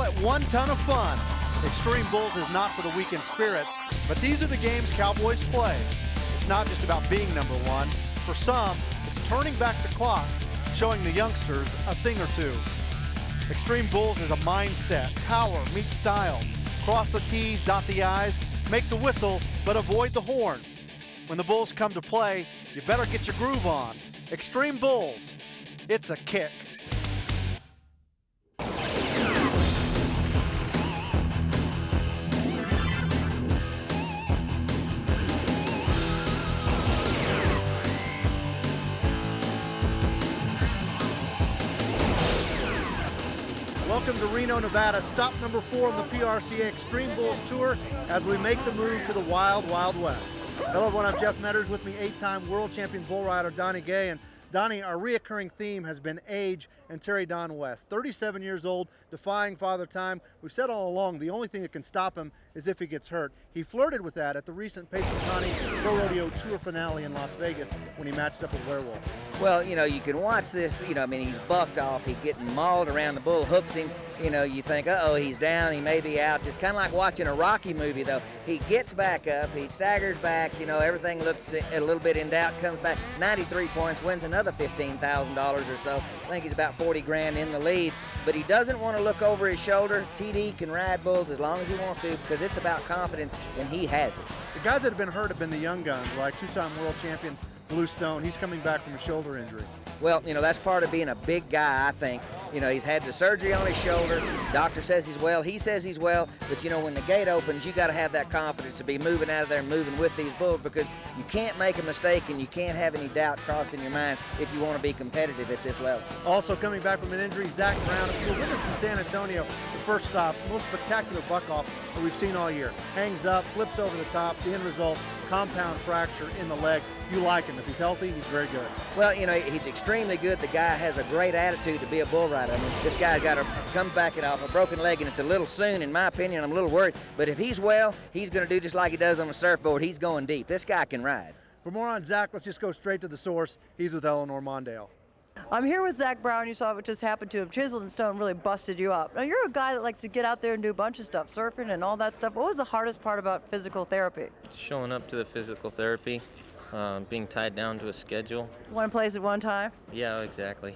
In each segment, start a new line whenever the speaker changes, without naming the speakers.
call it one ton of fun. Xtreme Bulls is not for the weak in spirit, but these are the games Cowboys play. It's not just about being number one. For some, it's turning back the clock, showing the youngsters a thing or two. Xtreme Bulls is a mindset. Power meets style. Cross the T's, dot the I's, make the whistle, but avoid the horn. When the Bulls come to play, you better get your groove on. Xtreme Bulls, it's a kick. Welcome to Reno, Nevada, stop number 4 on the PRCA Xtreme Bulls Tour as we make the move to the Wild, Wild West. Hello everyone, I'm Jeff Metters, with me 8-time world champion bull rider Donnie Gay. And Donnie, our reoccurring theme has been age and Terry Don West. 37 years old, defying father time. We've said all along the only thing that can stop him is if he gets hurt. He flirted with that at the recent Pace County Pro Rodeo Tour finale in Las Vegas when he matched up with Werewolf.
Well, you know, you can watch this, you know, I mean, he's bucked off, he's getting mauled around, the bull hooks him, you know, you think, uh-oh, he's down, he may be out. Just kind of like watching a Rocky movie, though. He gets back up, he staggers back, you know, everything looks a little bit in doubt, comes back, 93 points, wins another $15,000 or so. I think he's about 40 grand in the lead, but he doesn't want to look over his shoulder. TD can ride bulls as long as he wants to because it's about confidence, and he has it.
The guys that have been hurt have been the young guns, like two-time world champion Blue Stone. He's coming back from a shoulder injury.
Well, you know, that's part of being a big guy, I think. You know, he's had the surgery on his shoulder. Doctor says he's well. He says he's well. But, you know, when the gate opens, you got to have that confidence to be moving out of there and moving with these bulls, because you can't make a mistake and you can't have any doubt crossed in your mind if you want to be competitive at this level.
Also coming back from an injury, Zach Brown. If you were with us in San Antonio, the first stop, most spectacular buck-off that we've seen all year. Hangs up, flips over the top. The end result, compound fracture in the leg. You like him. If he's healthy, he's very good.
Well, you know, he's extremely good. The guy has a great attitude to be a bull rider. I mean, this guy's got to come back it off a broken leg, and it's a little soon, in my opinion. I'm a little worried. But if he's well, he's going to do just like he does on the surfboard. He's going deep. This guy can ride.
For more on Zach, let's just go straight to the source. He's with Eleanor Mondale.
I'm here with Zach Brown. You saw what just happened to him. Chiseled and Stone really busted you up. Now, you're a guy that likes to get out there and do a bunch of stuff, surfing and all that stuff. What was the hardest part about physical therapy?
Showing up to the physical therapy, being tied down to a schedule.
One place at one time?
Yeah, exactly.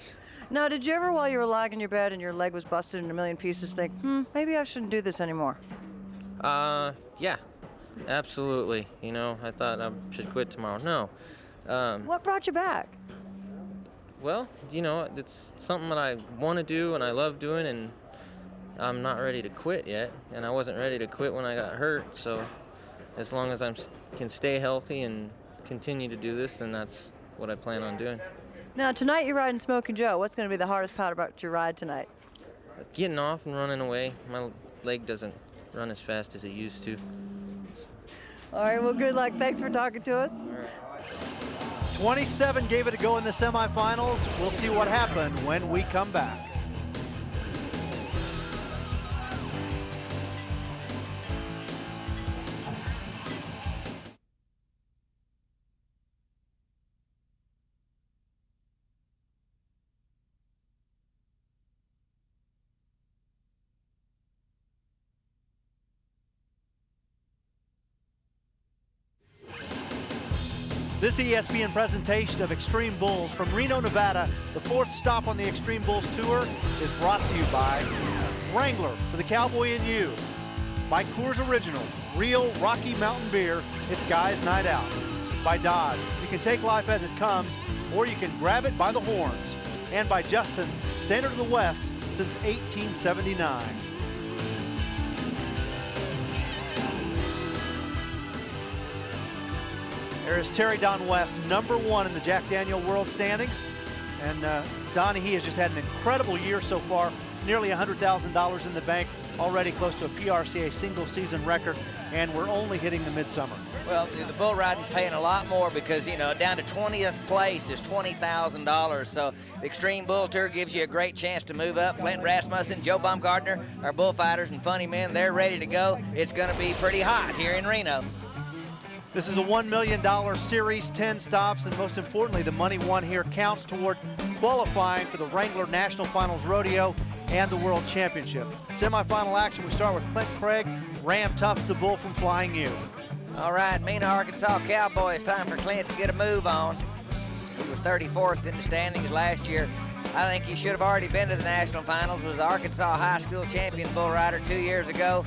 Now, did you ever, while you were lying in your bed and your leg was busted in a million pieces, think, maybe I shouldn't do this anymore?
Yeah, absolutely. You know, I thought I should quit tomorrow. No.
What brought you back?
Well, you know, it's something that I want to do and I love doing, and I'm not ready to quit yet. And I wasn't ready to quit when I got hurt, so as long as I can stay healthy and continue to do this, then that's what I plan on doing.
Now, tonight you're riding Smokin' Joe. What's going to be the hardest part about your ride tonight?
Getting off and running away. My leg doesn't run as fast as it used to.
All right, well, good luck. Thanks for talking to us.
All right.
27 gave it a go in the semifinals. We'll see what happened when we come back. This ESPN presentation of Xtreme Bulls from Reno, Nevada, the 4th stop on the Xtreme Bulls Tour, is brought to you by Wrangler for the Cowboy in You, by Coors Original, real Rocky Mountain beer, it's Guys Night Out, by Dodge, you can take life as it comes, or you can grab it by the horns, and by Justin, standard of the West since 1879. There is Terry Don West, #1 in the Jack Daniel World Standings. And Donnie, he has just had an incredible year so far, nearly $100,000 in the bank, already close to a PRCA single season record, and we're only hitting the midsummer.
Well, the bull riding's paying a lot more because, you know, down to 20th place is $20,000. So the Xtreme Bull Tour gives you a great chance to move up. Clint Rasmussen, Joe Baumgartner, our bullfighters and funny men, they're ready to go. It's going to be pretty hot here in Reno.
This is a $1 million series, 10 stops, and most importantly, the money won here counts toward qualifying for the Wrangler National Finals Rodeo and the World Championship. Semifinal action, we start with Clint Craig. Ram toughs the bull from Flying U.
All right, Mena, Arkansas Cowboys, time for Clint to get a move on. He was 34th in the standings last year. I think he should have already been to the national finals. Was the Arkansas High School champion bull rider 2 years ago.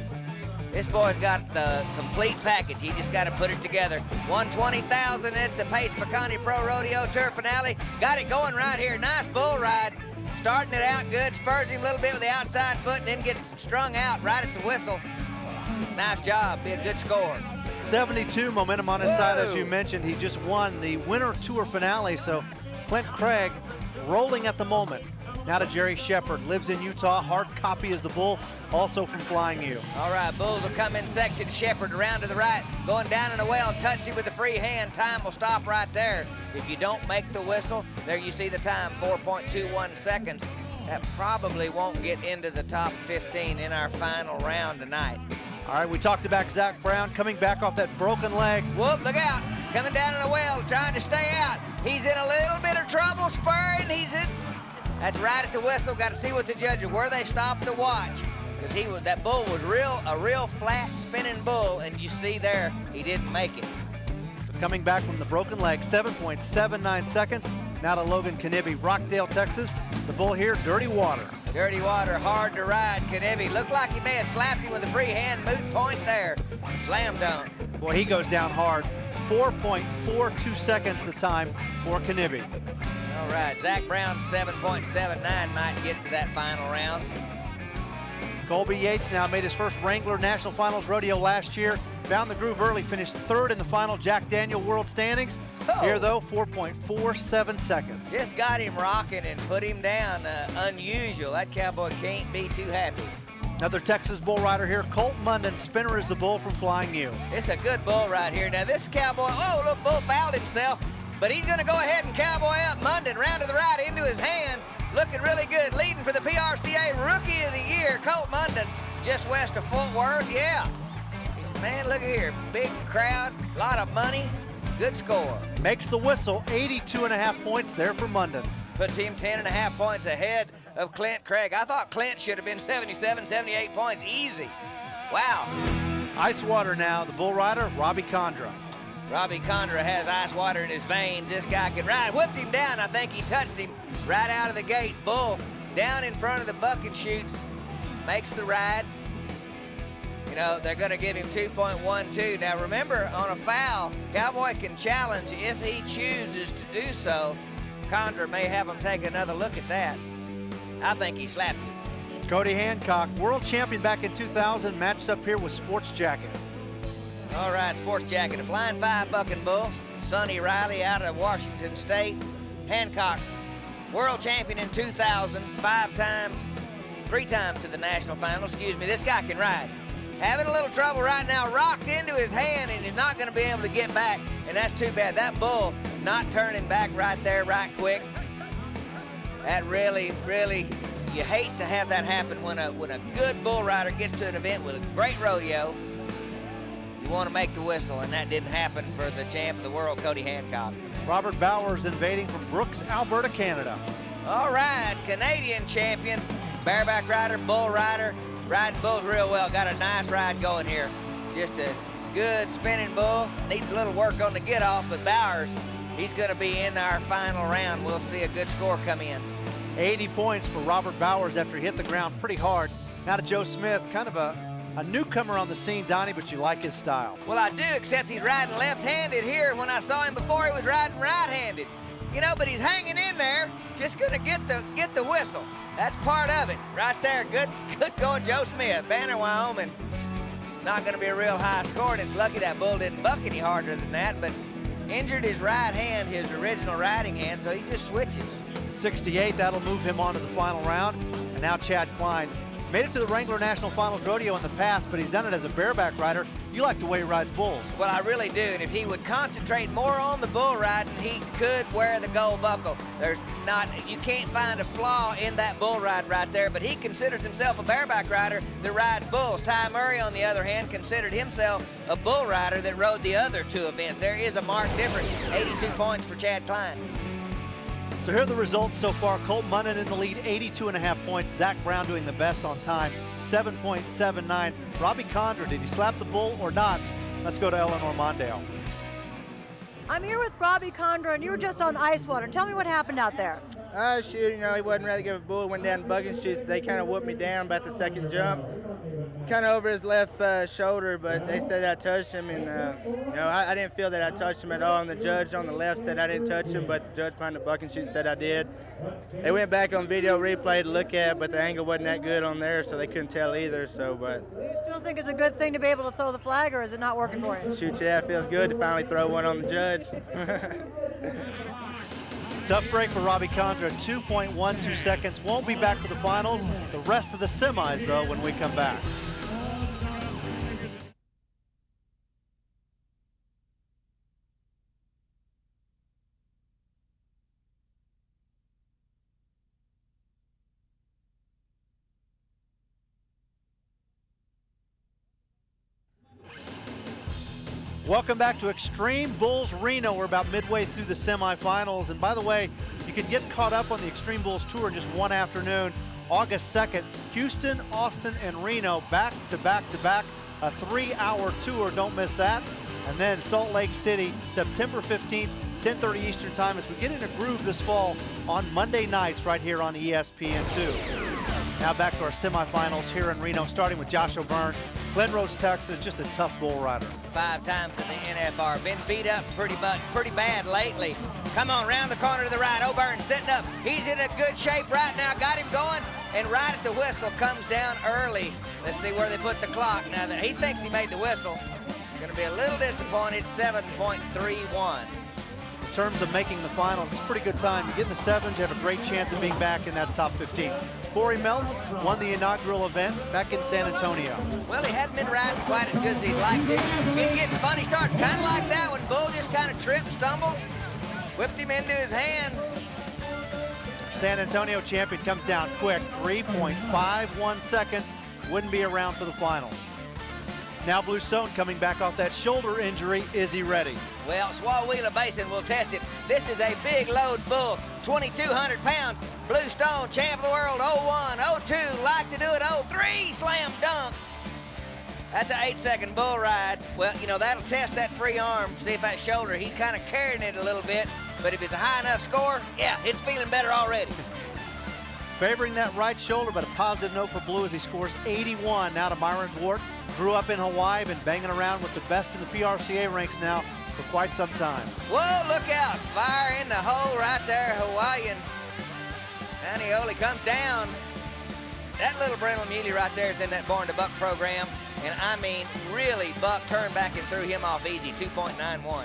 This boy's got the complete package. He just got to put it together. 120,000 at the Pace Pecani Pro Rodeo Tour finale. Got it going right here. Nice bull ride. Starting it out good. Spurs him a little bit with the outside foot and then gets strung out right at the whistle. Nice job. Be a good score.
72 momentum on his side, as
Whoa.
you mentioned. He just won the Winter Tour finale, so Clint Craig rolling at the moment. Now to Jerry Shepard, lives in Utah. Hard copy is the bull, also from Flying U.
All right, Bulls will come in section. Shepard around to the right, going down in the well, touched him with the free hand. Time will stop right there. If you don't make the whistle, there you see the time, 4.21 seconds. That probably won't get into the top 15 in our final round tonight.
All right, we talked about Zach Brown coming back off that broken leg.
Whoop, look out. Coming down in the well, trying to stay out. He's in a little bit of trouble, spurring. He's in. That's right at the whistle. Got to see what the judges, where they stop to watch. Because that bull was a real flat spinning bull, and you see there, he didn't make it.
Coming back from the broken leg, 7.79 seconds. Now to Logan Knibbie, Rockdale, Texas. The bull here, Dirty Water.
Dirty Water, hard to ride. Knibbie looked like he may have slapped him with a free hand. Moot point there. Slam dunk.
Boy, he goes down hard. 4.42 seconds the time for Knibbie.
All right, Zach Brown 7.79 might get to that final round.
Colby Yates now made his first Wrangler National Finals rodeo last year. Found the groove early, finished third in the final Jack Daniel World Standings.
Oh.
Here though, 4.47 seconds.
Just got him rocking and put him down. Unusual. That cowboy can't be too happy.
Another Texas bull rider here, Colt Munden. Spinner is the bull from Flying U.
It's a good bull right here. Now this cowboy, oh, look, bull fouled himself, but he's gonna go ahead and cowboy up Munden, round to the right, into his hand. Looking really good, leading for the PRCA Rookie of the Year, Colt Munden, just west of Fort Worth, yeah. He said, man, look at here, big crowd, a lot of money, good score.
Makes the whistle, 82.5 points there for Munden.
Puts him 10.5 points ahead of Clint Craig. I thought Clint should have been 77, 78 points, easy. Wow.
Ice water now, the bull rider, Robbie Condra.
Robbie Condra has ice water in his veins. This guy can ride. Whipped him down. I think he touched him right out of the gate. Bull down in front of the bucket chutes. Makes the ride. You know, they're going to give him 2.12. Now, remember, on a foul, Cowboy can challenge if he chooses to do so. Condra may have him take another look at that. I think he slapped him.
Cody Hancock, world champion back in 2000, matched up here with Sports Jacket.
All right, Sports Jacket, a Flying 5 bucking bull. Sonny Riley out of Washington State. Hancock, world champion in 2000, 3 times to the national final. Excuse me, this guy can ride. Having a little trouble right now, rocked into his hand, and he's not going to be able to get back, and that's too bad. That bull not turning back right there right quick. That really, you hate to have that happen when a good bull rider gets to an event with a great rodeo. You want to make the whistle, and that didn't happen for the champ of the world, Cody Hancock.
Robert Bowers invading from Brooks, Alberta, Canada.
All right, Canadian champion, bareback rider, bull rider, riding bulls real well. Got a nice ride going here. Just a good spinning bull. Needs a little work on the get off, but Bowers, he's going to be in our final round. We'll see a good score come in.
80 points for Robert Bowers after he hit the ground pretty hard. Now to Joe Smith, kind of a newcomer on the scene, Donnie, but you like his style.
Well, I do, except he's riding left-handed here. When I saw him before, he was riding right-handed. You know, but he's hanging in there, just gonna get the whistle. That's part of it, right there. Good going, Joe Smith, Banner, Wyoming. Not gonna be a real high score, and it's lucky that bull didn't buck any harder than that, but injured his right hand, his original riding hand, so he just switches.
68, that'll move him on to the final round. And now Chad Klein. Made it to the Wrangler National Finals rodeo in the past, but he's done it as a bareback rider. You like the way he rides bulls.
Well, I really do, and if he would concentrate more on the bull riding, he could wear the gold buckle. You can't find a flaw in that bull ride right there, but he considers himself a bareback rider that rides bulls. Ty Murray, on the other hand, considered himself a bull rider that rode the other 2 events. There is a marked difference. 82 points for Chad Klein.
So here are the results so far. Colt Munnan in the lead, 82.5 points. Zach Brown doing the best on time, 7.79. Robbie Condra, did he slap the bull or not? Let's go to Eleanor Mondale.
I'm here with Robbie Condra, and you were just on ice water. Tell me what happened out there.
Shoot, you know, he wasn't ready to give a bull. Went down bugging shoots. They kind of whooped me down about the second jump. Kind of over his left shoulder, but they said I touched him, and you know, I didn't feel that I touched him at all. And the judge on the left said I didn't touch him, but the judge behind the bucking chute said I did. They went back on video replay to look at, but the angle wasn't that good on there, so they couldn't tell either. So, but
Do you still think it's a good thing to be able to throw the flag, or is it not working for you?
shoot, yeah, it feels good to finally throw one on the judge.
Tough break for Robbie Condra, 2.12 seconds. Won't be back for the finals. The rest of the semis, though, when we come back. Welcome back to Extreme Bulls Reno. We're about midway through the semifinals. And by the way, you can get caught up on the Extreme Bulls Tour in just one afternoon. August 2nd, Houston, Austin, and Reno back to back to back. A 3-hour tour, don't miss that. And then Salt Lake City, September 15th, 10:30 Eastern Time, as we get in a groove this fall on Monday nights right here on ESPN2. Now back to our semifinals here in Reno, starting with Josh O'Byrne. Glen Rose, Texas, just a tough bull rider.
5 times in the NFR. Been beat up pretty bad lately. Come on, round the corner to the right. O'Byrne sitting up. He's in a good shape right now. Got him going. And right at the whistle, comes down early. Let's see where they put the clock. Now that he thinks he made the whistle. Going to be a little disappointed, 7.31.
In terms of making the finals, it's a pretty good time. You get in the sevens, you have a great chance of being back in that top 15. Corey Melton won the inaugural event back in San Antonio.
Well, he hadn't been riding quite as good as he'd like to. Getting funny starts, kind of like that when Bull just kind of tripped, stumbled, whipped him into his hand.
San Antonio champion comes down quick, 3.51 seconds. Wouldn't be around for the finals. Now Blue Stone coming back off that shoulder injury. Is he ready?
Well, Swallowheel Basin will test it. This is a big load bull, 2,200 pounds. Blue Stone, champ of the world, 01, 02, like to do it, 03, slam dunk. That's an 8-second bull ride. Well, you know, that'll test that free arm, see if that shoulder, he's kind of carrying it a little bit, but if it's a high enough score, yeah, it's feeling better already.
Favoring that right shoulder, but a positive note for Blue as he scores 81 now to Myron Dwart. Grew up in Hawaii, been banging around with the best in the PRCA ranks now for quite some time.
Whoa, look out, fire in the hole right there, Hawaiian. Anioli comes down. That little Brindle Muley right there is in that Born to Buck program. And I mean, really, Buck turned back and threw him off easy, 2.91.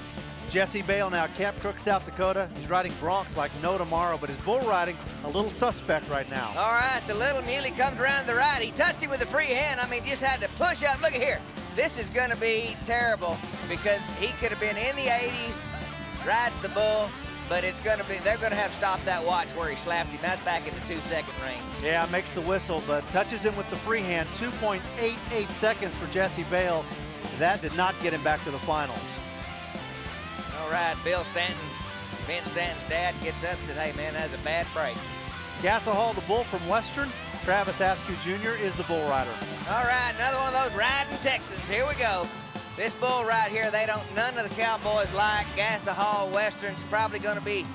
Jesse Bale now, Camp Crook, South Dakota. He's riding broncs like no tomorrow, but his bull riding a little suspect right now.
All right, the little muley comes around to the right. He touched him with a free hand. I mean, just had to push up. Look at here. This is going to be terrible because he could have been in the 80s, rides the bull, but it's going to be, they're going to have stopped that watch where he slapped him. That's back in the 2-second range.
Yeah, makes the whistle, but touches him with the free hand. 2.88 seconds for Jesse Bale. That did not get him back to the finals.
All right, Bill Stanton, Vince Stanton's dad gets up and said, hey, man, that's a bad break.
Gasol Hall, the bull from Western. Travis Askew Jr. is the bull rider.
All right, another one of those riding Texans. Here we go. This bull right here, none of the Cowboys like. Gasol Hall, Western's probably going to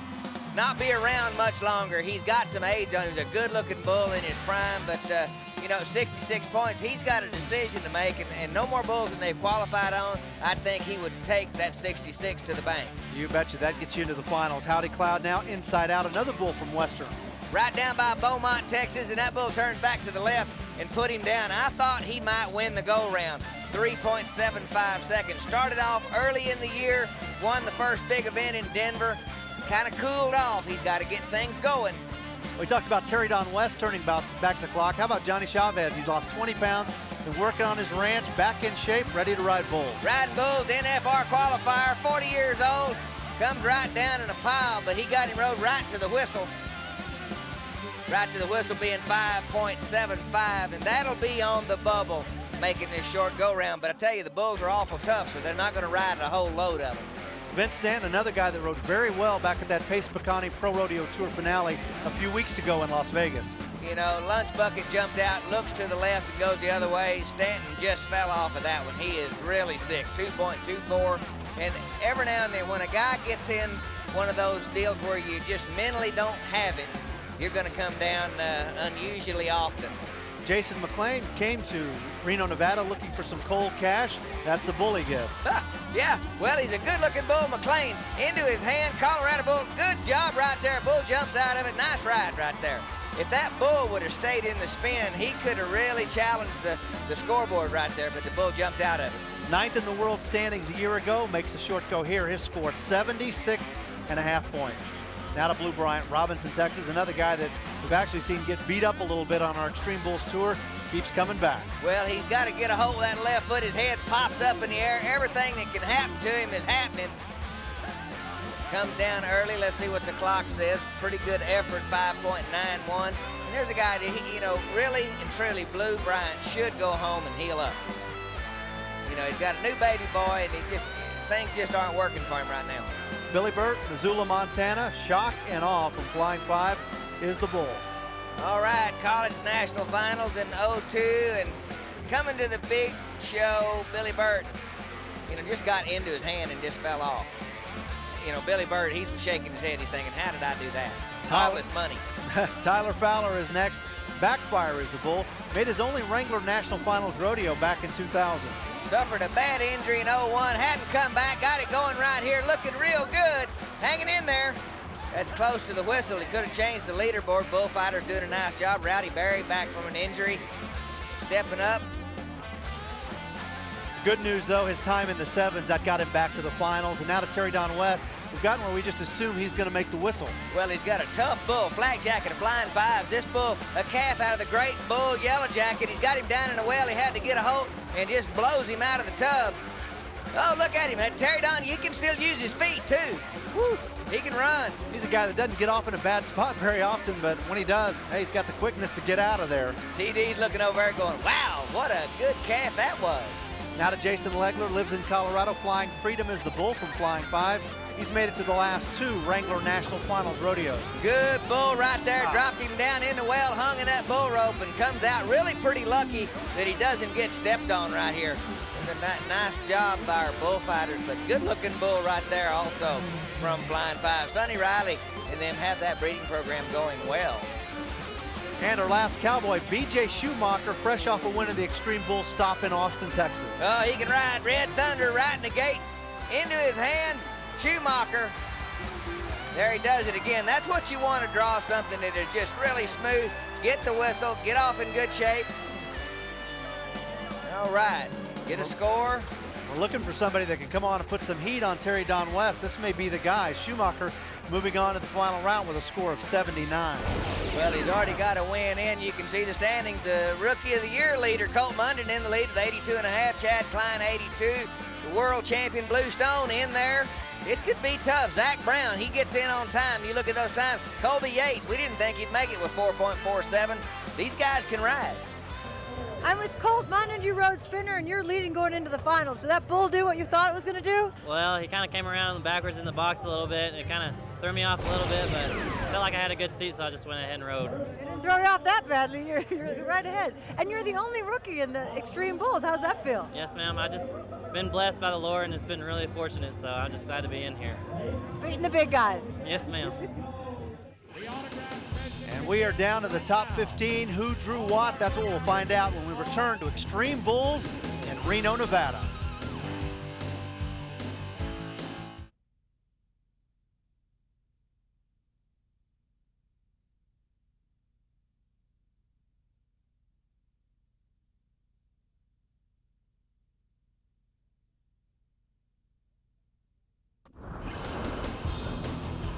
not be around much longer. He's got some age on him. He's a good-looking bull in his prime, but, you know, 66 points. He's got a decision to make, and no more bulls than they've qualified on. I think he would take that 66 to the bank.
You betcha. That gets you into the finals. Howdy Cloud now inside out. Another bull from Western.
Right down by Beaumont, Texas, and that bull turns back to the left and put him down. I thought he might win the go-round. 3.75 seconds. Started off early in the year, won the first big event in Denver. It's kind of cooled off. He's got to get things going.
We talked about Terry Don West turning back the clock. How about Johnny Chavez? He's lost 20 pounds, been working on his ranch, back in shape, ready to ride bulls.
Riding bulls, NFR qualifier, 40 years old, comes right down in a pile, but he got him rode right to the whistle. Right to the whistle being 5.75, and that'll be on the bubble, making this short go-round. But I tell you, the bulls are awful tough, so they're not going to ride a whole load of them.
Vince Stanton, another guy that rode very well back at that Pace Picani Pro Rodeo Tour finale a few weeks ago in Las Vegas.
You know, Lunch Bucket jumped out, looks to the left and goes the other way. Stanton just fell off of that one. He is really sick, 2.24. And every now and then when a guy gets in one of those deals where you just mentally don't have it, you're going to come down unusually often.
Jason McClain came to Reno, Nevada looking for some cold cash. That's the bull he gets.
Yeah, well, he's a good-looking bull, McClain. Into his hand, Colorado bull. Good job right there. Bull jumps out of it. Nice ride right there. If that bull would have stayed in the spin, he could have really challenged the scoreboard right there, but the bull jumped out of it.
9th in the world standings a year ago, makes the short go here. His score, 76.5 points. Now to Blue Bryant, Robinson, Texas, another guy that we've actually seen get beat up a little bit on our Extreme Bulls tour, keeps coming back.
Well, he's got to get a hold of that left foot. His head pops up in the air. Everything that can happen to him is happening. Comes down early. Let's see what the clock says. Pretty good effort, 5.91. And there's a guy that, you know, really and truly, Blue Bryant should go home and heal up. You know, he's got a new baby boy, and things just aren't working for him right now.
Billy Burt, Missoula, Montana, shock and awe from Flying 5 is the bull.
All right, College National Finals in 02, and coming to the big show, Billy Burt, you know, just got into his hand and just fell off. You know, Billy Burt, he's shaking his head. He's thinking, how did I do that? All this money.
Tyler Fowler is next. Backfire is the bull. Made his only Wrangler National Finals rodeo back in 2000.
Suffered a bad injury in 01, hadn't come back, got it going right here, looking real good, hanging in there. That's close to the whistle. He could have changed the leaderboard. Bullfighter's doing a nice job. Rowdy Berry back from an injury, stepping up.
Good news, though, his time in the 7s, that got him back to the finals. And now to Terry Don West. We've gotten where we just assume he's going to make the whistle.
Well, he's got a tough bull, Flak Jacket, a Flying 5. This bull, a calf out of the great bull, Yellow Jacket. He's got him down in the well. He had to get a hold and just blows him out of the tub. Oh, look at him. Terry Don, he can still use his feet, too. Woo, he can run.
He's a guy that doesn't get off in a bad spot very often, but when he does, hey, he's got the quickness to get out of there.
TD's looking over there going, wow, what a good calf that was.
Now to Jason Legler, lives in Colorado. Flying Freedom is the bull from Flying 5. He's made it to the last 2 Wrangler National Finals rodeos.
Good bull right there. Dropped him down in the well, hung in that bull rope, and comes out really pretty lucky that he doesn't get stepped on right here. It's a nice job by our bullfighters, but good-looking bull right there also from Flying 5. Sonny Riley and them have that breeding program going well.
And our last cowboy, B.J. Schumacher, fresh off a win in the Extreme Bull stop in Austin, Texas.
Oh, he can ride Red Thunder right in the gate, into his hand. Schumacher, there he does it again. That's what you want to draw, something that is just really smooth. Get the whistle, get off in good shape. All right, get a score.
We're looking for somebody that can come on and put some heat on Terry Don West. This may be the guy. Schumacher moving on to the final round with a score of 79.
Well, he's already got a win in. You can see the standings. The Rookie of the Year leader, Colt Munden, in the lead with 82.5. Chad Klein, 82. The world champion, Blue Stone, in there. This could be tough. Zach Brown, he gets in on time. You look at those times. Colby Yates, we didn't think he'd make it with 4.47. These guys can ride.
I'm with Colt Munden. You rode spinner, and you're leading going into the finals. Did that bull do what you thought it was going to do?
Well, he kind of came around backwards in the box a little bit, and it kind of threw me off a little bit, but I felt like I had a good seat, so I just went ahead and rode.
It didn't throw you off that badly. You're right ahead. And you're the only rookie in the Extreme Bulls. How's that feel?
Yes, ma'am. I just been blessed by the Lord, and it's been really fortunate, so I'm just glad to be in here.
Beating the big guys.
Yes, ma'am.
And we are down to the top 15. Who drew what? That's what we'll find out when we return to Extreme Bulls in Reno, Nevada.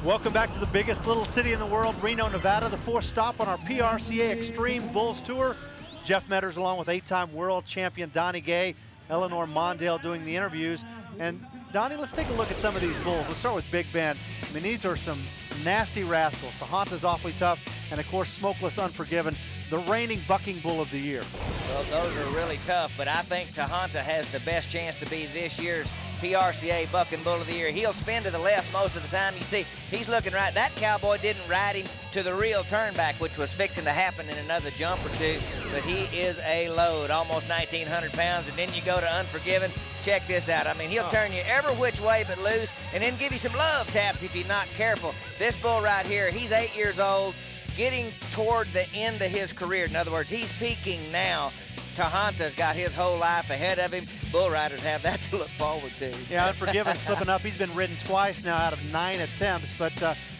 Welcome back to the biggest little city in the world, Reno, Nevada, the 4th stop on our PRCA Extreme Bulls Tour. Jeff Metters along with 8-time world champion Donnie Gay, Eleanor Mondale doing the interviews. And Donnie, let's take a look at some of these bulls. Let's start with Big Ben. I mean, these are some nasty rascals. Tahanta's awfully tough, and of course, Smokeless Unforgiven, the reigning bucking bull of the year.
Well, those are really tough, but I think Tahanta has the best chance to be this year's PRCA Bucking Bull of the Year. He'll spin to the left most of the time. You see, he's looking right. That cowboy didn't ride him to the real turnback, which was fixing to happen in another jump or two, but he is a load, almost 1,900 pounds. And then you go to Unforgiven. Check this out. I mean, he'll turn you every which way but loose, and then give you some love taps if you're not careful. This bull right here, he's 8 years old, getting toward the end of his career. In other words, he's peaking now. Tahanta's got his whole life ahead of him. Bull riders have that to look forward to.
Yeah, Unforgiven slipping up. He's been ridden twice now out of 9 attempts, but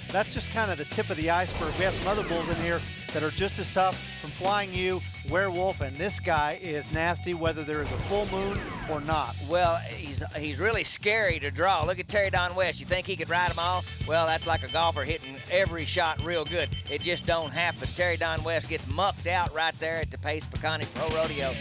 that's just kind of the tip of the iceberg. We have some other bulls in here that are just as tough, from Flying U, Werewolf, and this guy is nasty whether there is a full moon or not.
Well, he's really scary to draw. Look at Terry Don West. You think he could ride them all? Well, that's like a golfer hitting every shot real good. It just don't happen. Terry Don West gets mucked out right there at the Pace Peconic Pro Rodeo.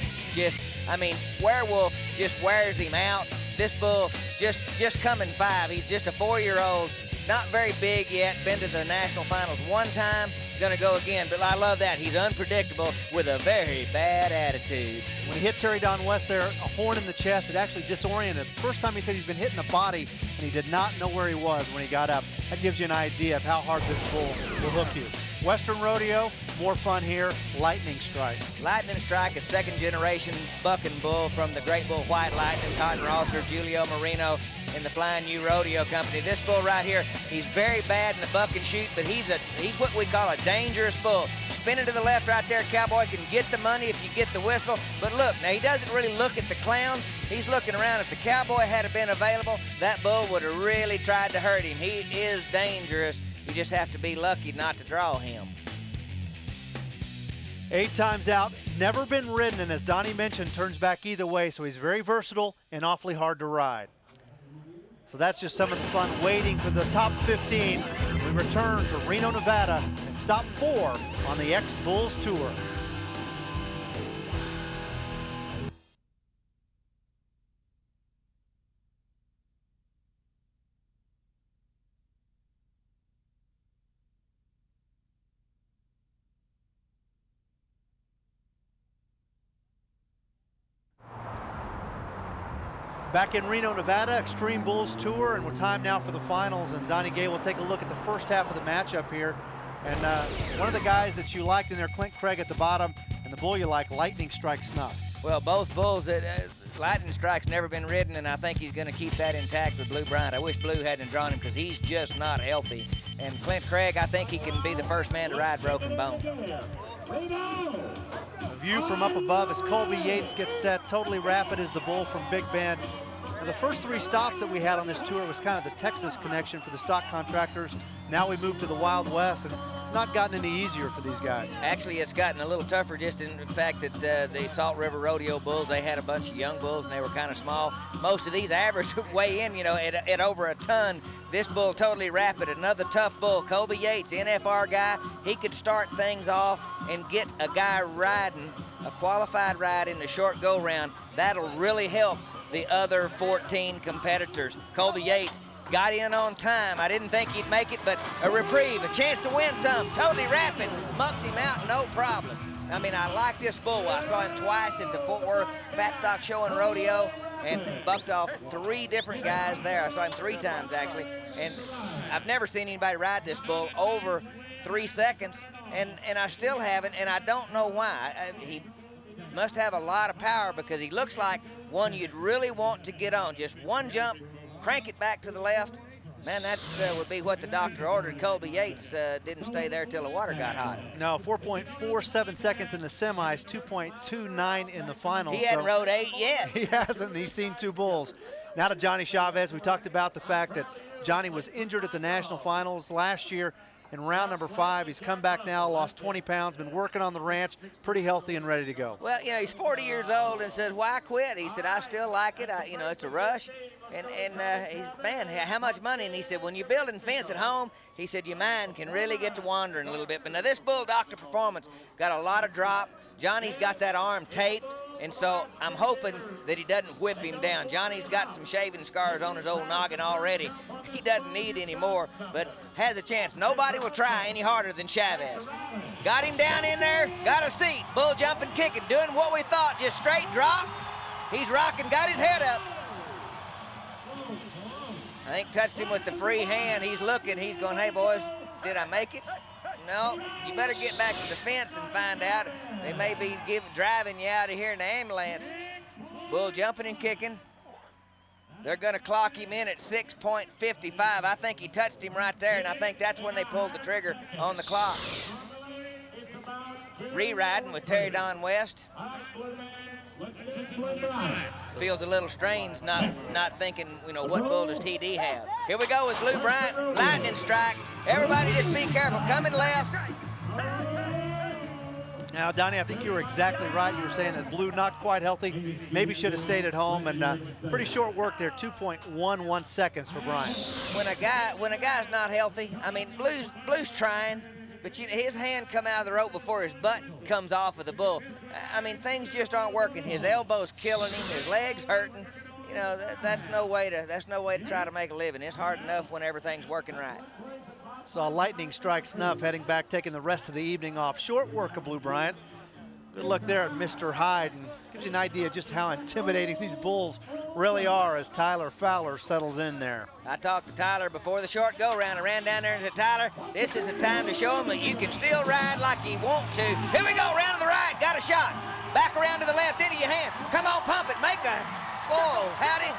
I mean, Werewolf just wears him out. This bull just coming 5. He's just a 4-year-old. Not very big yet, been to the national finals one time, gonna go again, but I love that. He's unpredictable with a very bad attitude.
When he hit Terry Don West there, a horn in the chest, it actually disoriented. First time he said he's been hitting the body, and he did not know where he was when he got up. That gives you an idea of how hard this bull will hook you. Western Rodeo, more fun here, Lightning Strike.
Lightning Strike, a second-generation bucking bull from the Great Bull White Lightning, Cotton Rosser, Julio Marino, in the Flying U Rodeo Company. This bull right here, he's very bad in the buck and shoot, but he's what we call a dangerous bull. Spinning to the left right there, cowboy can get the money if you get the whistle. But look, now he doesn't really look at the clowns. He's looking around. If the cowboy had been available, that bull would have really tried to hurt him. He is dangerous. You just have to be lucky not to draw him.
8 times out, never been ridden, and as Donnie mentioned, turns back either way, so he's very versatile and awfully hard to ride. So that's just some of the fun waiting for the top 15. We return to Reno, Nevada, and stop 4 on the X Bulls Tour. Back in Reno, Nevada, Extreme Bulls Tour, and we're time now for the finals. And Donnie Gay will take a look at the first half of the matchup here. And one of the guys that you liked in there, Clint Craig at the bottom, and the bull you like, Lightning Strike Snuff.
Well, both bulls, Lightning Strike's never been ridden, and I think he's going to keep that intact with Blue Bryant. I wish Blue hadn't drawn him because he's just not healthy. And Clint Craig, I think he can be the first man to ride Broken Bone.
A view from up above as Colby Yates gets set. Totally Rapid is the bull from Big Bend. Now, the first 3 stops that we had on this tour was kind of the Texas connection for the stock contractors. Now we move to the Wild West, and it's not gotten any easier for these guys.
Actually, it's gotten a little tougher just in the fact that the Salt River Rodeo Bulls, they had a bunch of young bulls, and they were kind of small. Most of these average weigh in, you know, at over a ton. This bull, Totally Rapid, another tough bull. Colby Yates, NFR guy, he could start things off and get a guy riding, a qualified ride in the short go-round. That'll really help the other 14 competitors. Colby Yates got in on time. I didn't think he'd make it, but a reprieve, a chance to win some. Totally Rapid mucks him out, no problem. I mean, I like this bull. I saw him twice at the Fort Worth Fat Stock Show and Rodeo and bucked off 3 different guys there. I saw him 3 times, actually. And I've never seen anybody ride this bull over 3 seconds, and I still haven't, and I don't know why. He must have a lot of power because he looks like one you'd really want to get on. Just one jump, crank it back to the left. Man, that would be what the doctor ordered. Colby Yates didn't stay there till the water got hot.
No, 4.47 seconds in the semis, 2.29 in the finals.
He hadn't rode 8 yet.
He hasn't. He's seen 2 bulls. Now to Johnny Chavez. We talked about the fact that Johnny was injured at the national finals last year in round number 5. He's come back now, lost 20 pounds, been working on the ranch, pretty healthy and ready to go.
Well, you know, he's 40 years old and says, why quit? He said, I still like it. You know, it's a rush. And he's, man, how much money? And he said, when you're building fence at home, he said, your mind can really get to wandering a little bit. But now this Bull Doctor Performance got a lot of drop. Johnny's got that arm taped. And so I'm hoping that he doesn't whip him down. Johnny's got some shaving scars on his old noggin already. He doesn't need any more, but has a chance. Nobody will try any harder than Chavez. Got him down in there, got a seat. Bull jumping, kicking, doing what we thought, just straight drop. He's rocking, got his head up. I think touched him with the free hand. He's looking, he's going, hey boys, did I make it? No, you better get back to the fence and find out. They may be driving you out of here in the ambulance. Bull jumping and kicking. They're going to clock him in at 6.55. I think he touched him right there, and I think that's when they pulled the trigger on the clock. Re-riding with Terry Don West. Feels a little strange not thinking, you know, what bull does TD have? Here we go with Blue Bryant, lightning strike. Everybody just be careful, coming left.
Now, Donnie, I think you were exactly right. You were saying that Blue not quite healthy, maybe should have stayed at home, and pretty short work there, 2.11 seconds for Bryant.
When a guy's not healthy, I mean, Blue's trying, but his hand come out of the rope before his butt comes off of the bull. I mean, things just aren't working. His elbow's killing him, his leg's hurting. You know, that's no way to try to make a living. It's hard enough when everything's working right.
Saw lightning strike snuff heading back, taking the rest of the evening off. Short work of Blue Bryant. Good luck there at Mr. Hyde, and gives you an idea just how intimidating these bulls really are as Tyler Fowler settles in there.
I talked to Tyler before the short go-round. I ran down there and said, Tyler, this is the time to show him that you can still ride like you want to. Here we go, round to the right, got a shot. Back around to the left, into your hand. Come on, pump it, make a, oh, howdy.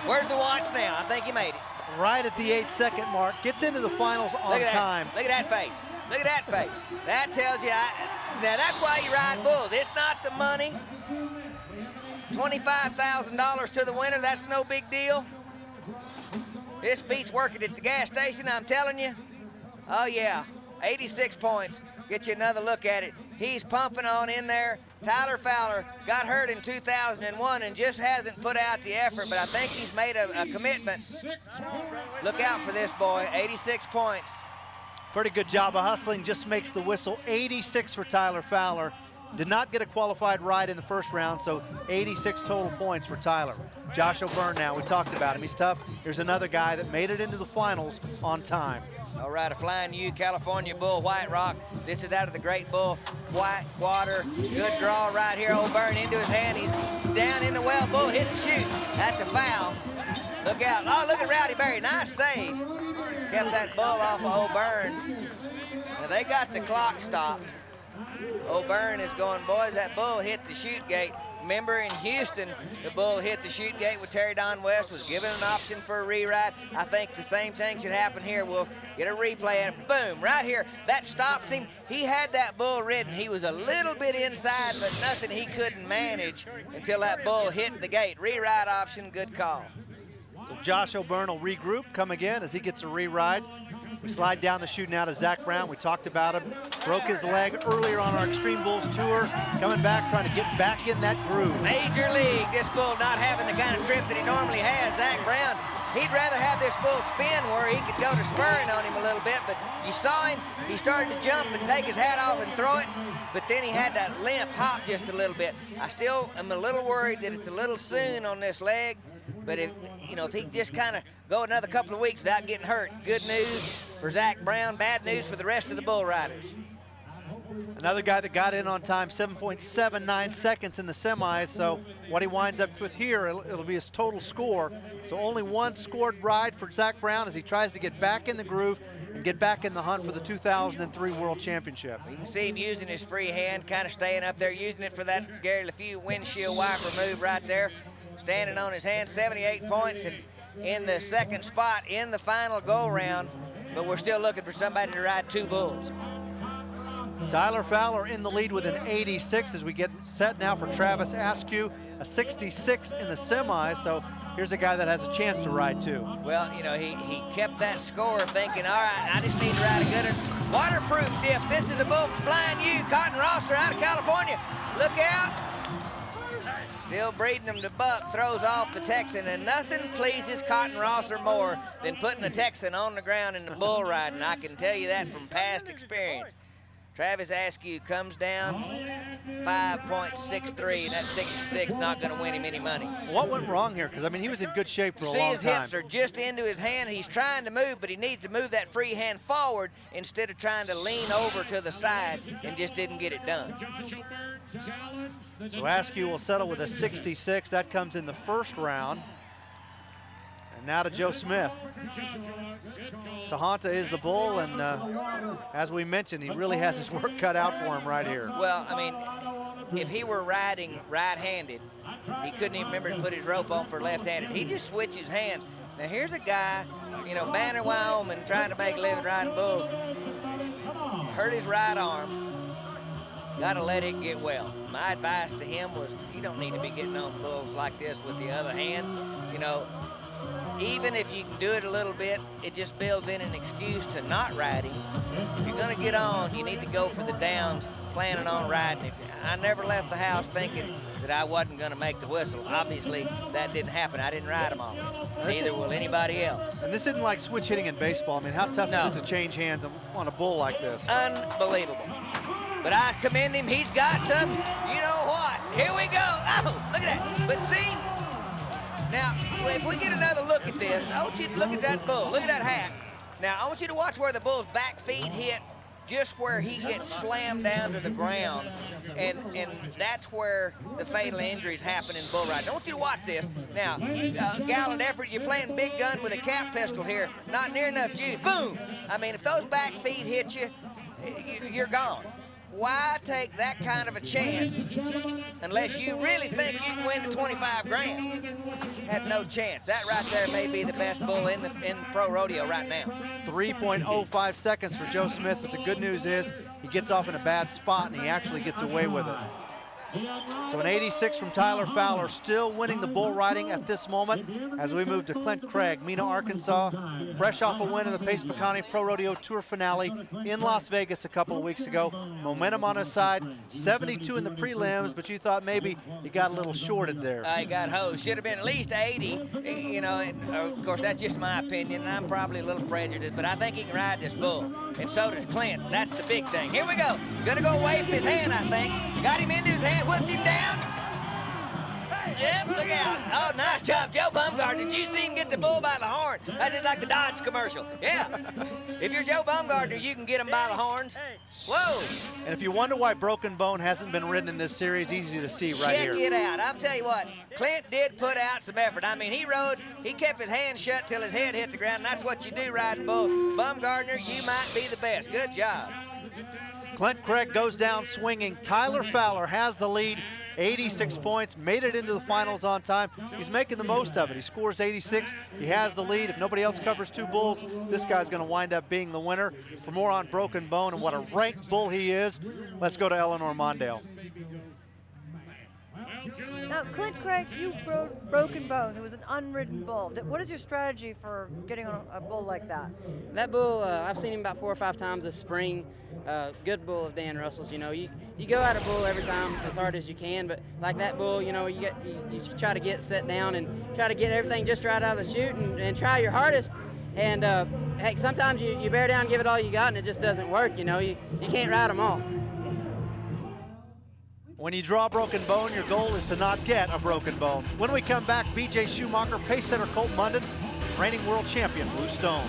Where's the watch now? I think he made it.
Right at the 8-second mark, gets into the finals on time.
Look at that face. Look at that face. That tells you, now that's why you ride bulls. It's not the money. $25,000 to the winner, that's no big deal. This beats working at the gas station, I'm telling you. Oh yeah, 86 points. Get you another look at it. He's pumping on in there. Tyler Fowler got hurt in 2001 and just hasn't put out the effort, but I think he's made a commitment. Look out for this boy, 86 points.
Pretty good job of hustling, just makes the whistle. 86 for Tyler Fowler. Did not get a qualified ride in the first round, so 86 total points for Tyler. Josh O'Byrne now, we talked about him, he's tough. Here's another guy that made it into the finals on time.
All right, a Flying U California Bull, White Rock. This is out of the Great Bull, Whitewater. Good draw right here, O'Byrne into his hand. He's down in the well, Bull hit the chute. That's a foul. Look out, oh, look at Rowdy Berry, nice save. Kept that bull off of O'Byrne. Now they got the clock stopped. O'Byrne is going, boys, that bull hit the chute gate. Remember in Houston, the bull hit the chute gate with Terry Don West, was given an option for a re-ride. I think the same thing should happen here. We'll get a replay and boom, right here. That stops him. He had that bull ridden. He was a little bit inside, but nothing he couldn't manage until that bull hit the gate. Re-ride option, good call.
So Josh O'Byrne will regroup, come again as he gets a re-ride. We slide down the chute now to Zach Brown. We talked about him. Broke his leg earlier on our Xtreme Bulls tour. Coming back, trying to get back in that groove.
Major league, this bull not having the kind of trip that he normally has. Zach Brown, he'd rather have this bull spin where he could go to spurring on him a little bit, but you saw him, he started to jump and take his hat off and throw it, but then he had that limp hop just a little bit. I still am a little worried that it's a little soon on this leg, but if he can just kind of go another couple of weeks without getting hurt, good news for Zach Brown, bad news for the rest of the bull riders.
Another guy that got in on time, 7.79 seconds in the semis, so what he winds up with here, it'll be his total score. So only one scored ride for Zach Brown as he tries to get back in the groove and get back in the hunt for the 2003 World Championship.
You can see him using his free hand, kind of staying up there, using it for that Gary LeFew windshield wiper move right there. Standing on his hand, 78 points and in the second spot in the final go-round, but we're still looking for somebody to ride two bulls.
Tyler Fowler in the lead with an 86 as we get set now for Travis Askew, a 66 in the semis, so here's a guy that has a chance to ride two.
Well, he kept that score thinking, all right, I just need to ride a good one. Waterproof dip, this is a bull from Flying U, Cotton Rosser out of California. Look out. Still breeding him to buck, throws off the Texan, and nothing pleases Cotton Rosser more than putting a Texan on the ground in the bull riding. I can tell you that from past experience. Travis Askew comes down 5.63, and that 66 not going to win him any money.
What went wrong here? Because, I mean, he was in good shape for a long time.
See, his hips are just into his hand. He's trying to move, but he needs to move that free hand forward instead of trying to lean over to the side, and just didn't get it done.
So Askew will settle with a 66. That comes in the first round. And now to Joe Smith. Tahanta is the bull, and as we mentioned, he really has his work cut out for him right here.
Well, I mean, if he were riding right-handed, he couldn't even remember to put his rope on for left-handed. He just switches hands. Now here's a guy, you know, Banner, Wyoming, trying to make a living riding bulls. Hurt his right arm. Got to let it get well. My advice to him was, you don't need to be getting on bulls like this with the other hand. You know, even if you can do it a little bit, it just builds in an excuse to not riding. If you're going to get on, you need to go for the downs, planning on riding. I never left the house thinking that I wasn't going to make the whistle. Obviously, that didn't happen. I didn't ride them all. Neither will anybody else.
And this isn't like switch hitting in baseball. I mean, how tough is it to change hands on a bull like this?
Unbelievable. But I commend him. He's got some, you know what? Here we go. Oh, look at that. But see, now, if we get another look at this, I want you to look at that bull. Look at that hat. Now, I want you to watch where the bull's back feet hit, just where he gets slammed down to the ground. And that's where the fatal injuries happen in bull riding. I want you to watch this. Now, gallant effort, you're playing big gun with a cap pistol here. Not near enough juice. Boom! I mean, if those back feet hit you, you're gone. Why take that kind of a chance unless you really think you can win the 25 grand? Had no chance. That right there may be the best bull in the pro rodeo right now.
3.05 seconds for Joe Smith, but the good news is he gets off in a bad spot and he actually gets away with it. So an 86 from Tyler Fowler, still winning the bull riding at this moment as we move to Clint Craig, Mena, Arkansas, fresh off a win in the Pace Pecani Pro Rodeo Tour finale in Las Vegas a couple of weeks ago. Momentum on his side, 72 in the prelims, but you thought maybe he got a little shorted there.
He got hosed. Should have been at least 80. You know, and of course, that's just my opinion, and I'm probably a little prejudiced, but I think he can ride this bull, and so does Clint. That's the big thing. Here we go. Gonna go away from his hand, I think. Got him into his hand, whipped him down. Yep, look out. Oh, nice job, Joe Bumgardner. Did you see him get the bull by the horn? That's just like the Dodge commercial. Yeah. If you're Joe Bumgardner, you can get him by the horns. Whoa.
And if you wonder why Broken Bone hasn't been ridden in this series, easy to see right here.
Check it out. I'll tell you what, Clint did put out some effort. I mean, he rode, he kept his hand shut till his head hit the ground, and that's what you do riding bulls. Bumgardner, you might be the best. Good job.
Clint Craig goes down swinging. Tyler Fowler has the lead, 86 points, made it into the finals on time. He's making the most of it. He scores 86. He has the lead. If nobody else covers two bulls, this guy's going to wind up being the winner. For more on Broken Bone and what a ranked bull he is, let's go to Eleanor Mondale.
Now, Clint Craig, you rode Broken Bones. It was an unridden bull. What is your strategy for getting on a bull like that?
That bull, I've seen him about 4 or 5 times this spring. Good bull of Dan Russell's. You know, you go at a bull every time as hard as you can, but like that bull, you know, you try to get set down and try to get everything just right out of the chute and try your hardest. And heck, sometimes you bear down, give it all you got, and it just doesn't work. You know, you can't ride them all.
When you draw a broken bone, your goal is to not get a broken bone. When we come back, BJ Schumacher, pace setter Colt Munden, reigning world champion Blue Stone.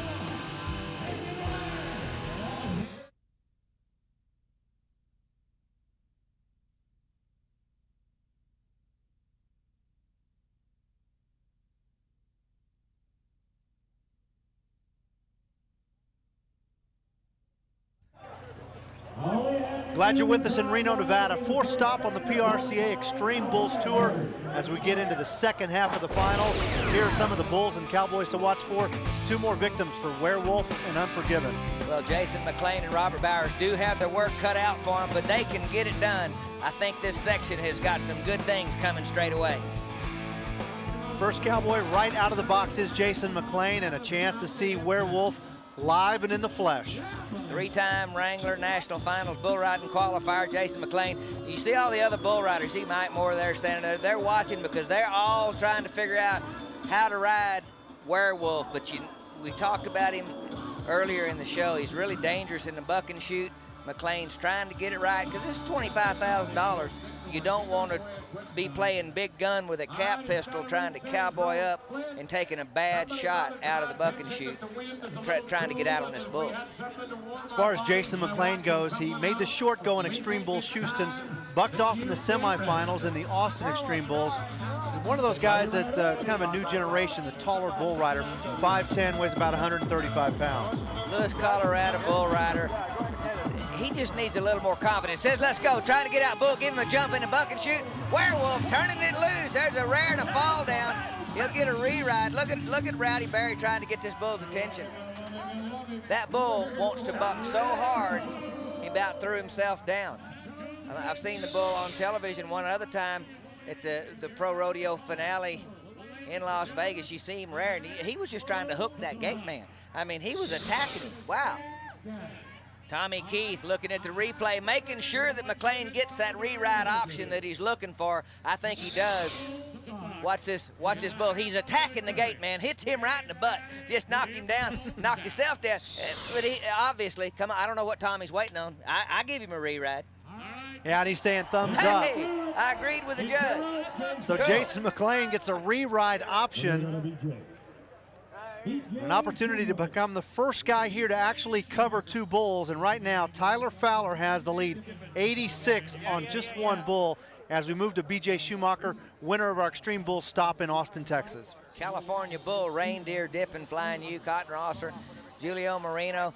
Glad you're with us in Reno, Nevada. 4th stop on the PRCA Xtreme Bulls Tour as we get into the second half of the finals. Here are some of the bulls and cowboys to watch for. 2 more victims for Werewolf and Unforgiven.
Well, Jason McLean and Robert Bowers do have their work cut out for them, but they can get it done. I think this section has got some good things coming straight away.
First cowboy right out of the box is Jason McLean, and a chance to see Werewolf live and in the flesh.
3-time Wrangler National Finals bull riding qualifier, Jason McLean. You see all the other bull riders, see Mike Moore there standing there. They're watching because they're all trying to figure out how to ride Werewolf. But we talked about him earlier in the show. He's really dangerous in the buck and shoot. McLean's trying to get it right because this is $25,000. You don't want to be playing big gun with a cap pistol trying to cowboy up and taking a bad shot out of the buck and shoot, trying to get out on this bull.
As far as Jason McLean goes, he made the short go in Extreme Bulls Houston bucked off in the semifinals in the Austin Xtreme Bulls. One of those guys that it's kind of a new generation, the taller bull rider, 5'10", weighs about 135 pounds.
Louis, Colorado bull rider. He just needs a little more confidence. Says, let's go. Trying to get out. Bull, give him a jump in the buck and shoot. Werewolf turning it loose. There's a rare to fall down. He'll get a re-ride. Look at Rowdy Berry trying to get this bull's attention. That bull wants to buck so hard, he about threw himself down. I've seen the bull on television one other time at the Pro Rodeo finale in Las Vegas. You see him rare, and he was just trying to hook that gate man. I mean, he was attacking him. Wow. Tommy Keith looking at the replay, making sure that McLean gets that re-ride option that he's looking for. I think he does. Watch this bull. He's attacking the gate man, hits him right in the butt, just knocked him down, knocked himself down. But he obviously, come on, I don't know what Tommy's waiting on. I give him a re-ride.
Yeah, and he's saying thumbs up.
Hey, I agreed with the judge.
So
cool.
Jason McLean gets a re-ride option. An opportunity to become the first guy here to actually cover two bulls. And right now, Tyler Fowler has the lead, 86 on just one bull, as we move to B.J. Schumacher, winner of our Xtreme Bull stop in Austin, Texas.
California bull, reindeer dipping, flying U, Cotton Rosser, Julio Marino.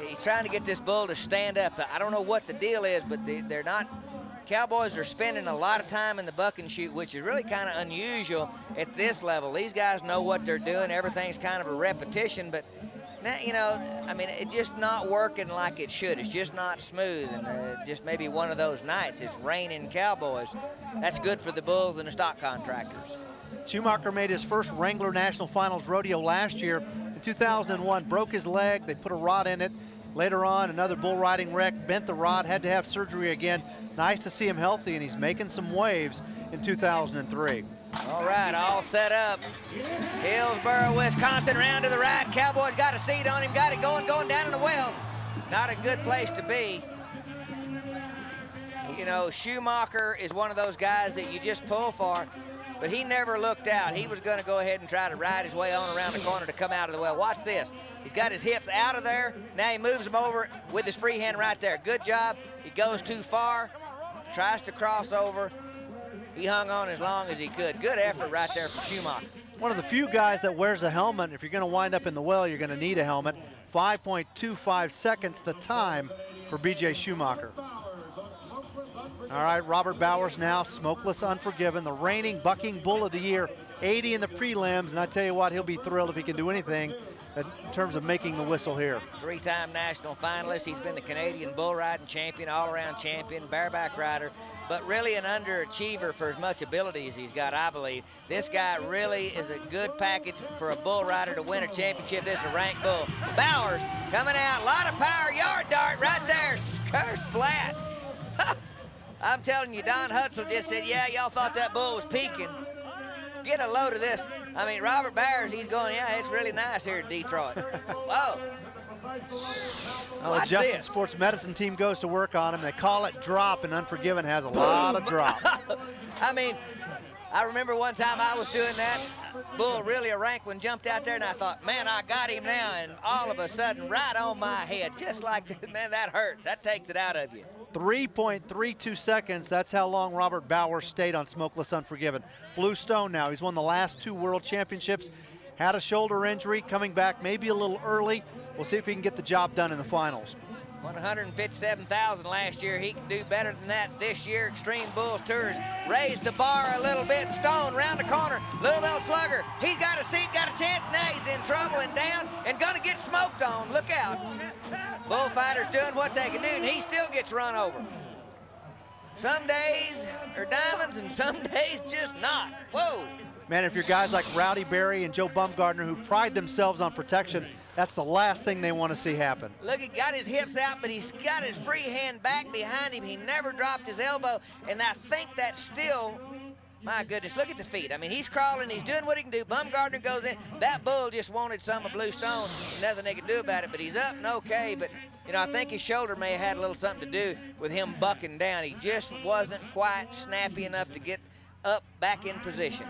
He's trying to get this bull to stand up. I don't know what the deal is, but they're not. Cowboys are spending a lot of time in the buck and shoot, which is really kind of unusual at this level. These guys know what they're doing. Everything's kind of a repetition, but now, you know, I mean, it's just not working like it should. It's just not smooth, and just maybe one of those nights. It's raining Cowboys. That's good for the bulls and the stock contractors.
Schumacher made his first Wrangler National Finals rodeo last year. In 2001, broke his leg. They put a rod in it. Later on, another bull riding wreck, bent the rod, had to have surgery again. Nice to see him healthy, and he's making some waves in 2003.
All right, all set up. Hillsboro, Wisconsin, round to the right. Cowboys got a seat on him, got it going down in the well. Not a good place to be. You know, Schumacher is one of those guys that you just pull for, but he never looked out. He was going to go ahead and try to ride his way on around the corner to come out of the well. Watch this. He's got his hips out of there. Now he moves them over with his free hand right there. Good job. He goes too far, tries to cross over. He hung on as long as he could. Good effort right there from Schumacher.
One of the few guys that wears a helmet. If you're going to wind up in the well, you're going to need a helmet. 5.25 seconds the time for B.J. Schumacher. All right, Robert Bowers now, Smokeless Unforgiven, the reigning bucking bull of the year, 80 in the prelims, and I tell you what, he'll be thrilled if he can do anything in terms of making the whistle here.
Three-time national finalist. He's been the Canadian bull riding champion, all-around champion, bareback rider, but really an underachiever for as much ability as he's got, I believe. This guy really is a good package for a bull rider to win a championship. This is a ranked bull. Bowers coming out, a lot of power, yard dart right there, cursed flat. I'm telling you, Don Hutzel just said, yeah, y'all thought that bull was peaking. Get a load of this. I mean, Robert Bowers, he's going, yeah, it's really nice here in Detroit. Whoa.
Well, the Justin Sports Medicine team goes to work on him. They call it drop, and Unforgiven has a lot of drop.
I mean, I remember one time I was doing that. Bull, really a rank one, jumped out there, and I thought, man, I got him now. And all of a sudden, right on my head, just like that, man, that hurts. That takes it out of you.
3.32 seconds. That's how long Robert Bowers stayed on Smokeless Unforgiven. Blue Stone now. He's won the last 2 world championships. Had a shoulder injury, coming back maybe a little early. We'll see if he can get the job done in the finals.
157,000 last year. He can do better than that this year. Xtreme Bulls Tours raised the bar a little bit. Stone round the corner. Louisville Slugger. He's got a seat, got a chance. Now he's in trouble and down and gonna get smoked on. Look out. Bullfighters doing what they can do, and he still gets run over. Some days are diamonds and some days just not. Whoa.
Man, if you're guys like Rowdy Berry and Joe Bumgardner who pride themselves on protection, that's the last thing they want to see happen.
Look, he got his hips out, but he's got his free hand back behind him. He never dropped his elbow, and I think that's still, my goodness, look at the feet. I mean, he's crawling, he's doing what he can do. Bumgardner goes in. That bull just wanted some of Blue Stone. Nothing they could do about it, but he's up and okay. But, you know, I think his shoulder may have had a little something to do with him bucking down. He just wasn't quite snappy enough to get up back in position.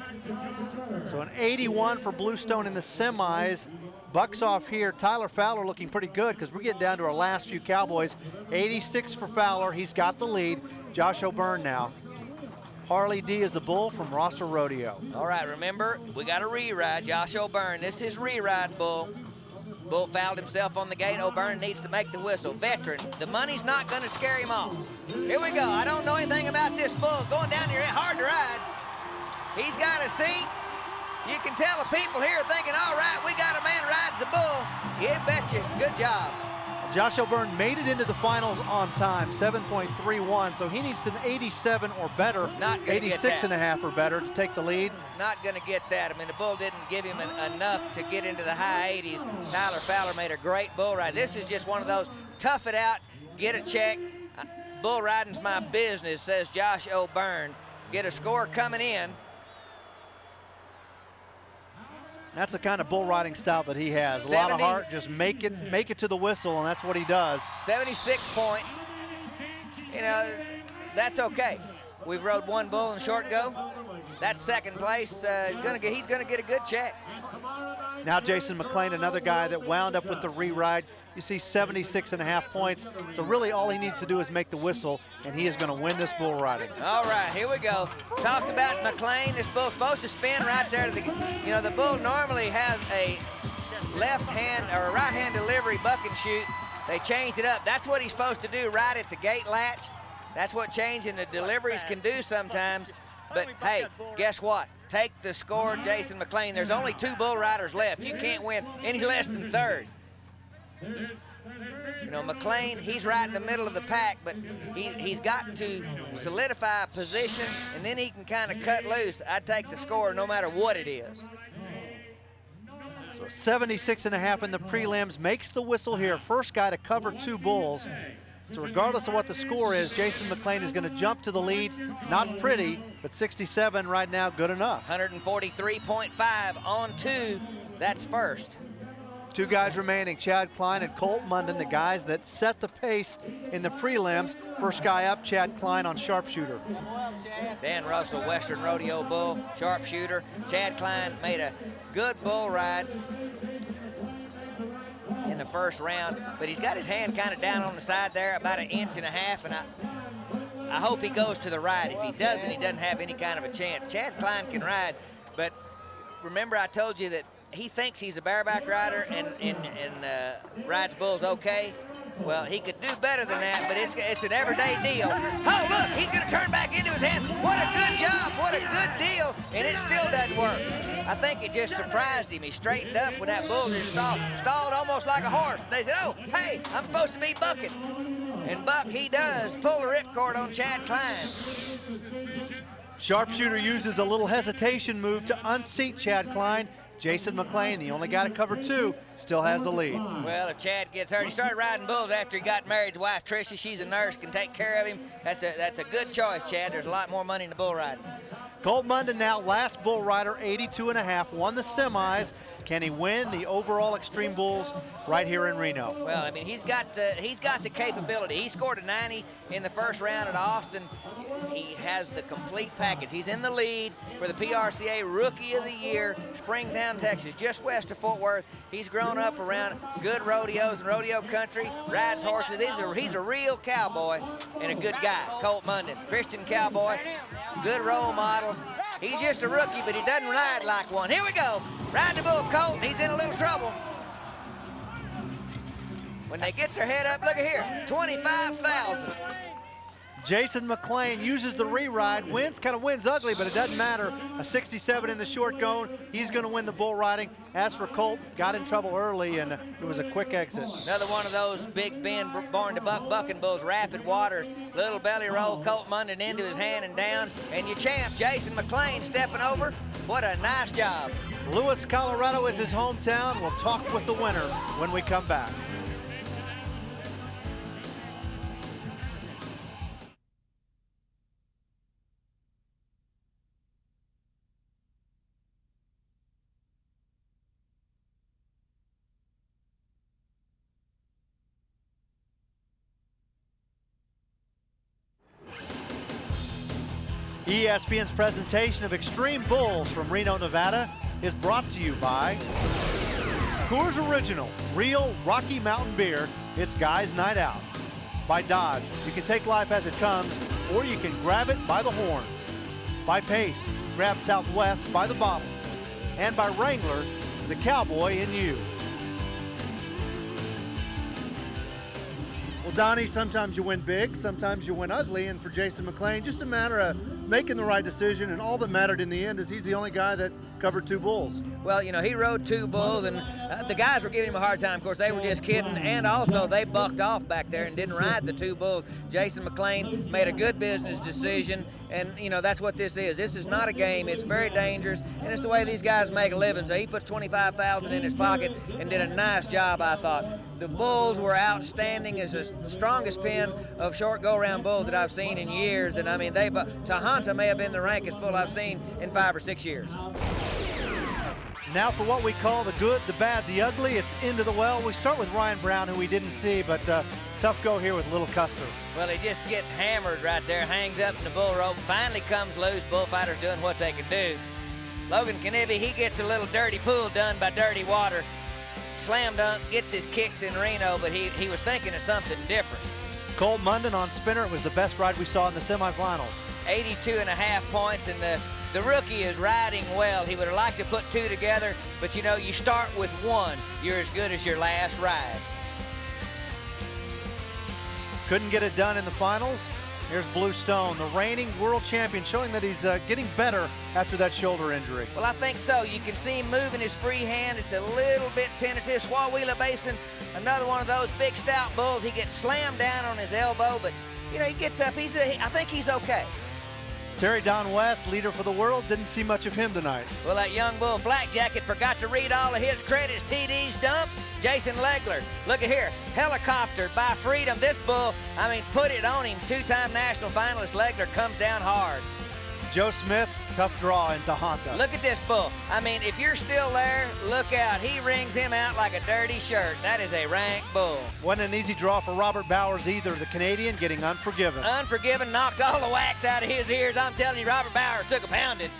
So an 81 for Blue Stone in the semis. bucks off here. Tyler Fowler looking pretty good because we're getting down to our last few Cowboys. 86 for Fowler. He's got the lead. Josh O'Byrne now. Harley D is the bull from Rosser Rodeo.
All right, remember, we got a re-ride. Josh O'Byrne, this is re-ride bull. Bull fouled himself on the gate. O'Byrne needs to make the whistle. Veteran, the money's not going to scare him off. Here we go. I don't know anything about this bull. Going down here, hard to ride. He's got a seat. You can tell the people here thinking, all right, we got a man rides the bull. Yeah, betcha. Good job.
Josh O'Byrne made it into the finals on time, 7.31, so he needs an 87 or better,
Not gonna
86 and a half or better to take the lead.
Not going to get that. I mean, the bull didn't give him enough to get into the high 80s. Tyler Fowler made a great bull ride. This is just one of those tough it out, get a check. Bull riding's my business, says Josh O'Byrne. Get a score coming in.
That's the kind of bull riding style that he has. A lot of heart, just make it to the whistle, and that's what he does.
76 points. You know, that's okay. We've rode one bull in short go. That's second place. He's gonna get a good check.
Now Jason McLean, another guy that wound up with the re-ride. You see 76 and a half points. So really all he needs to do is make the whistle, and he is going to win this bull riding.
All right, here we go. Talked about McLean. This bull's supposed to spin right there. The bull normally has a left hand or a right hand delivery buck and shoot. They changed it up. That's what he's supposed to do right at the gate latch. That's what changing the deliveries can do sometimes. But hey, guess what? Take the score, Jason McLean. There's only 2 bull riders left. You can't win any less than third. You know, McLean, he's right in the middle of the pack, but he's got to solidify a position, and then he can kind of cut loose. I'd take the score no matter what it is.
So 76 and a half in the prelims, makes the whistle here. First guy to cover 2 bulls. So regardless of what the score is, Jason McLean is going to jump to the lead. Not pretty, but 67 right now, good enough.
143.5 on 2, that's first.
2 guys remaining, Chad Klein and Colt Munden, the guys that set the pace in the prelims. First guy up, Chad Klein on sharpshooter.
Dan Russell, Western Rodeo bull, sharpshooter. Chad Klein made a good bull ride in the first round, but he's got his hand kind of down on the side there, about 1.5 inches, and I hope he goes to the right. If he doesn't, he doesn't have any kind of a chance. Chad Klein can ride, but remember I told you that he thinks he's a bareback rider and rides bulls okay. Well, he could do better than that, but it's an everyday deal. Oh, look, he's going to turn back into his hand. What a good job, what a good deal, and it still doesn't work. I think it just surprised him. He straightened up when that bull just stalled almost like a horse. And they said, oh, hey, I'm supposed to be bucking. And buck he does, pull the ripcord on Chad Klein.
Sharpshooter uses a little hesitation move to unseat Chad Klein. Jason McLean, the only guy to cover 2, still has the lead.
Well, if Chad gets hurt, he started riding bulls after he got married. His wife, Tricia, she's a nurse, can take care of him. That's a good choice, Chad. There's a lot more money in the bull riding.
Colt Munden now, last bull rider, 82 and a half, won the semis. Can he win the overall Extreme Bulls right here in Reno?
Well, I mean, he's got the capability. He scored a 90 in the first round at Austin. He has the complete package. He's in the lead for the PRCA Rookie of the Year, Springtown, Texas, just west of Fort Worth. He's grown up around good rodeos and rodeo country, rides horses. He's a real cowboy and a good guy, Colt Munden. Christian cowboy, good role model. He's just a rookie, but he doesn't ride like one. Here we go. Riding the bull, Colt. He's in a little trouble. When they get their head up, look at here, 25,000.
Jason McLean uses the re-ride, kind of wins ugly, but it doesn't matter. A 67 in the short going. He's going to win the bull riding. As for Colt, got in trouble early, and it was a quick exit.
Another one of those Big Ben born to buck bucking bulls, rapid waters, little belly roll, Colt Munden into his hand and down, and your champ, Jason McLean, stepping over. What a nice job.
Lewis, Colorado is his hometown. We'll talk with the winner when we come back. ESPN's presentation of Extreme Bulls from Reno, Nevada is brought to you by Coors Original, real Rocky Mountain beer. It's Guys Night Out. By Dodge, you can take life as it comes, or you can grab it by the horns. By Pace, grab Southwest by the bottle. And by Wrangler, the cowboy in you. Well, Donnie, sometimes you win big, sometimes you win ugly, and for Jason McClain, just a matter of making the right decision, and all that mattered in the end is he's the only guy that covered 2 bulls.
Well, you know, he rode 2 bulls, and the guys were giving him a hard time. Of course, they were just kidding, and also they bucked off back there and didn't ride the 2 bulls. Jason McClain made a good business decision, and, you know, that's what this is. This is not a game. It's very dangerous, and it's the way these guys make a living. So he puts $25,000 in his pocket and did a nice job, I thought. The bulls were outstanding. It's the strongest pen of short go-around bulls that I've seen in years, and, I mean, Tahanta may have been the rankest bull I've seen in 5 or 6 years.
Now for what we call the good, the bad, the ugly, it's into the well. We start with Ryan Brown, who we didn't see, but tough go here with Little Custer.
Well, he just gets hammered right there, hangs up in the bull rope, finally comes loose. Bullfighters doing what they can do. Logan Knibbie, he gets a little dirty pool done by dirty water. Slam dunk, gets his kicks in Reno, but he was thinking of something different.
Cole Munden on spinner, it was the best ride we saw in the semifinals.
82.5 points, and the rookie is riding well. He would have liked to put 2 together, but you know, you start with 1. You're as good as your last ride.
Couldn't get it done in the finals. Here's Blue Stone, the reigning world champion, showing that he's getting better after that shoulder injury.
Well, I think so. You can see him moving his free hand. It's a little bit tentative. Swawheeler Basin, another one of those big stout bulls. He gets slammed down on his elbow, but you know, he gets up. I think he's okay.
Terry Don West, leader for the world, didn't see much of him tonight.
Well, that young bull Flak Jacket forgot to read all of his credits. TD's dumped. Jason Legler, look at here, helicoptered by Freedom. This bull, I mean, put it on him. 2-time national finalist Legler comes down hard.
Joe Smith, tough draw in Tahanta.
Look at this bull. I mean, if you're still there, look out. He rings him out like a dirty shirt. That is a rank bull.
Wasn't an easy draw for Robert Bowers either. The Canadian getting Unforgiven.
Unforgiven, knocked all the wax out of his ears. I'm telling you, Robert Bowers took a pounding.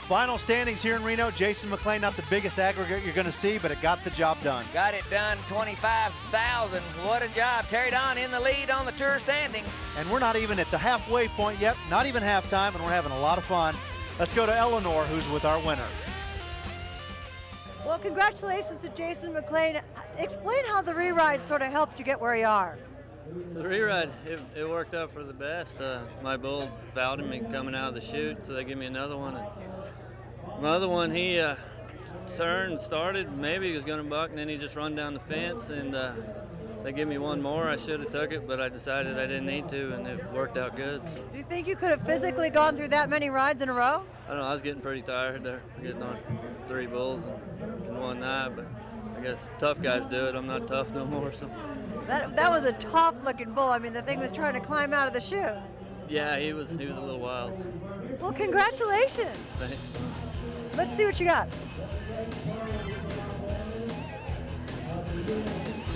Final standings here in Reno. Jason McClain, not the biggest aggregate you're going to see, but it got the job done.
Got it done, 25,000. What a job. Terry Don in the lead on the tour standings.
And we're not even at the halfway point yet, not even halftime, and we're having a lot of fun. Let's go to Eleanor, who's with our winner.
Well, congratulations to Jason McClain. Explain how the re-ride sort of helped you get where you are.
The re-ride, it worked out for the best. My bull fouled me coming out of the chute, so they gave me another one. And my other one, he turned, started, maybe he was going to buck, and then he just run down the fence, and they gave me one more. I should have took it, but I decided I didn't need to, and it worked out good. So.
Do you think you could have physically gone through that many rides in a row?
I don't know, I was getting pretty tired there, getting on 3 bulls in one night, but I guess tough guys do it. I'm not tough no more, so.
That was a tough-looking bull. I mean, the thing was trying to climb out of the chute.
Yeah, he was a little wild. So.
Well, congratulations.
Thanks.
Let's see what you got.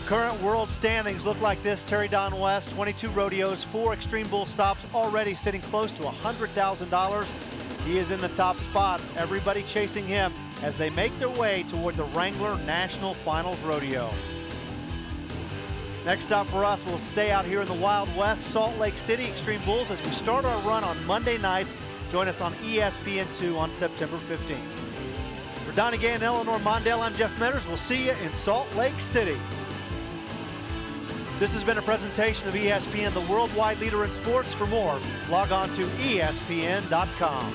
Current world standings look like this. Terry Don West, 22 rodeos, 4 Extreme Bull stops, already sitting close to $100,000. He is in the top spot. Everybody chasing him as they make their way toward the Wrangler National Finals Rodeo. Next up for us, we'll stay out here in the Wild West, Salt Lake City Extreme Bulls, as we start our run on Monday nights. Join us on ESPN2 on September 15th. For Donnie Gay and Eleanor Mondale, I'm Jeff Metters. We'll see you in Salt Lake City. This has been a presentation of ESPN, the worldwide leader in sports. For more, log on to ESPN.com.